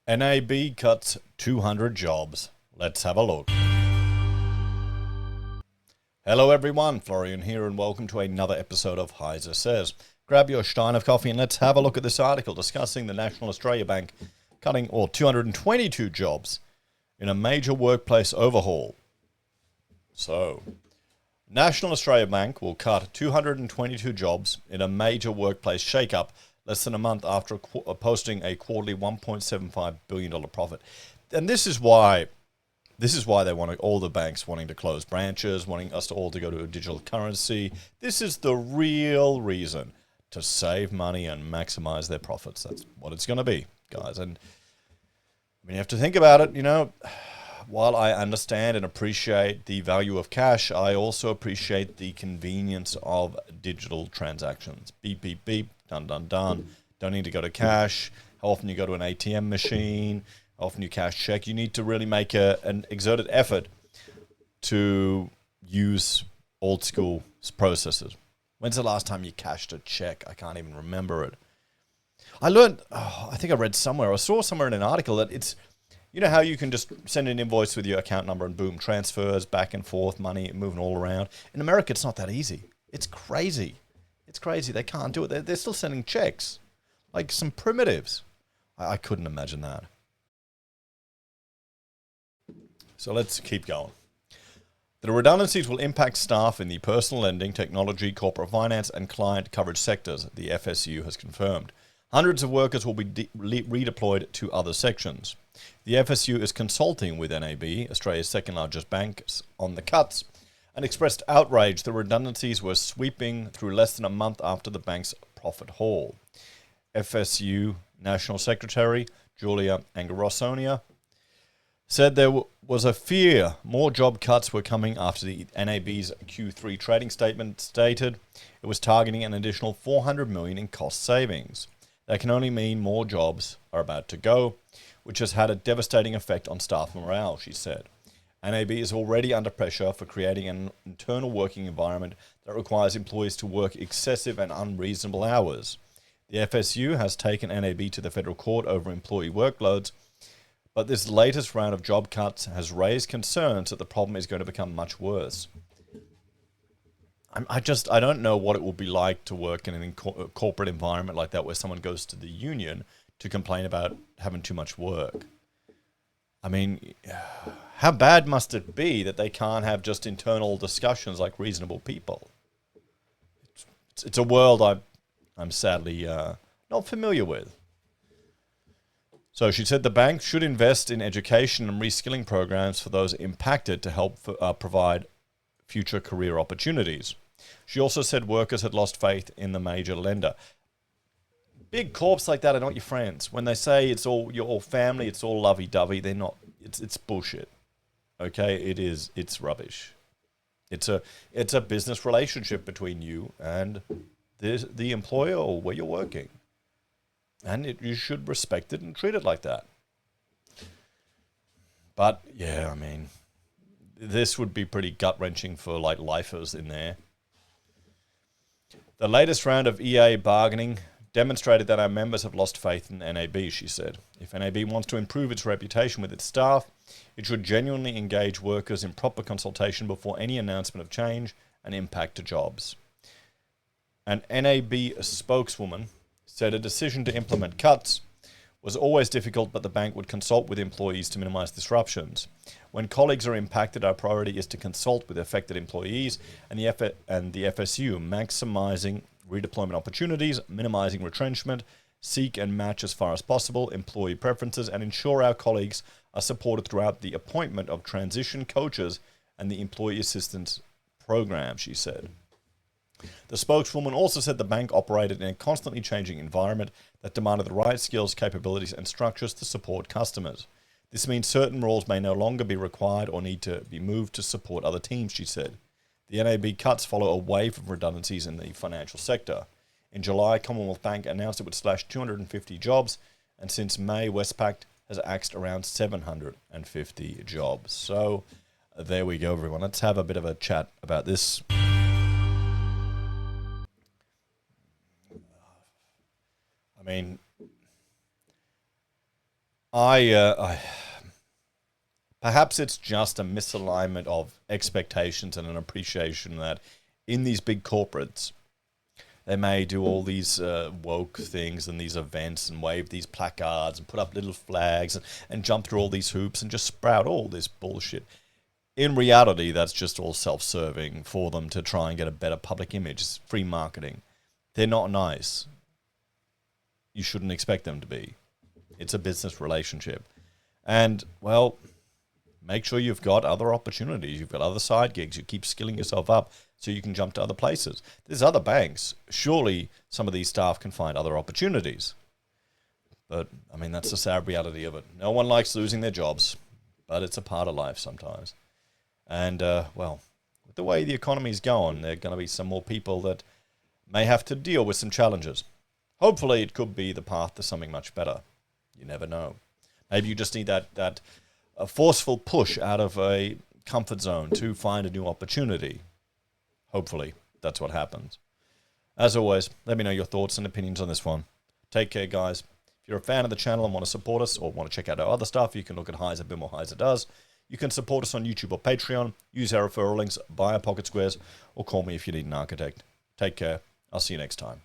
NAB cuts 200 jobs. Let's have a look. Hello everyone, Florian here and welcome to another episode of HeiseSays. Grab your stein of coffee and let's have a look at this article discussing the National Australia Bank cutting 222 jobs in a major workplace overhaul. So, National Australia Bank will cut 222 jobs in a major workplace shake-up less than a month after posting a quarterly $1.75 billion profit. And this is why they want all the banks wanting to close branches, wanting us all to go to a digital currency. This is the real reason to save money and maximize their profits. That's what it's going to be, guys. And I mean, you have to think about it, while I understand and appreciate the value of cash, I also appreciate the convenience of digital transactions. Beep, beep, beep, done, done, done. Don't need to go to cash. How often you go to an ATM machine, how often you cash check. You need to really make an exerted effort to use old school processes. When's the last time you cashed a check? I can't even remember it. I learned, I think I read somewhere, I saw somewhere in an article that it's, you know how you can just send an invoice with your account number and boom, transfers back and forth, money moving all around. In America, it's not that easy. It's crazy. It's crazy. They can't do it. They're still sending checks, like some primitives. I couldn't imagine that. So let's keep going. The redundancies will impact staff in the personal lending, technology, corporate finance, and client coverage sectors, the FSU has confirmed. Hundreds of workers will be redeployed to other sections. The FSU is consulting with NAB, Australia's second largest bank, on the cuts, and expressed outrage the redundancies were sweeping through less than a month after the bank's profit haul. FSU National Secretary Julia Angarosonia said there was a fear more job cuts were coming after the NAB's Q3 trading statement stated it was targeting an additional $400 million in cost savings. That can only mean more jobs are about to go, which has had a devastating effect on staff morale, she said. NAB is already under pressure for creating an internal working environment that requires employees to work excessive and unreasonable hours. The FSU has taken NAB to the federal court over employee workloads, but this latest round of job cuts has raised concerns that the problem is going to become much worse. I don't know what it will be like to work in a corporate environment like that where someone goes to the union to complain about having too much work. I mean, how bad must it be that they can't have just internal discussions like reasonable people? It's a world I'm sadly not familiar with. So she said the bank should invest in education and reskilling programs for those impacted to help provide future career opportunities. She also said workers had lost faith in the major lender. Big corps like that are not your friends. When they say it's all your all family, it's all lovey-dovey, they're not. It's bullshit. Okay, it's rubbish. It's a business relationship between you and the employer or where you're working. And you should respect it and treat it like that. But yeah, I mean, this would be pretty gut-wrenching for like lifers in there. The latest round of EA bargaining demonstrated that our members have lost faith in NAB, she said. If NAB wants to improve its reputation with its staff, it should genuinely engage workers in proper consultation before any announcement of change and impact to jobs. An NAB spokeswoman said a decision to implement cuts was always difficult, but the bank would consult with employees to minimize disruptions. When colleagues are impacted, our priority is to consult with affected employees and the FSU, maximizing redeployment opportunities, minimizing retrenchment, seek and match as far as possible employee preferences, and ensure our colleagues are supported throughout the appointment of transition coaches and the employee assistance program, she said. The spokeswoman also said the bank operated in a constantly changing environment that demanded the right skills, capabilities, and structures to support customers. This means certain roles may no longer be required or need to be moved to support other teams, she said. The NAB cuts follow a wave of redundancies in the financial sector. In July, Commonwealth Bank announced it would slash 250 jobs, and since May, Westpac has axed around 750 jobs. So there we go, everyone. Let's have a bit of a chat about this. I mean, I perhaps it's just a misalignment of expectations and an appreciation that in these big corporates, they may do all these woke things and these events and wave these placards and put up little flags and jump through all these hoops and just sprout all this bullshit. In reality, that's just all self-serving for them to try and get a better public image. It's free marketing. They're not nice. You shouldn't expect them to be. It's a business relationship. And, well, make sure you've got other opportunities. You've got other side gigs. You keep skilling yourself up so you can jump to other places. There's other banks. Surely some of these staff can find other opportunities. But, I mean, that's the sad reality of it. No one likes losing their jobs, but it's a part of life sometimes. And, well, with the way the economy's going, there are going to be some more people that may have to deal with some challenges. Hopefully it could be the path to something much better. You never know. Maybe you just need that a forceful push out of a comfort zone to find a new opportunity. Hopefully, that's what happens. As always, let me know your thoughts and opinions on this one. Take care, guys. If you're a fan of the channel and want to support us or want to check out our other stuff, you can look at HeiseBim or Heise Does. You can support us on YouTube or Patreon, use our referral links, buy our pocket squares, or call me if you need an architect. Take care. I'll see you next time.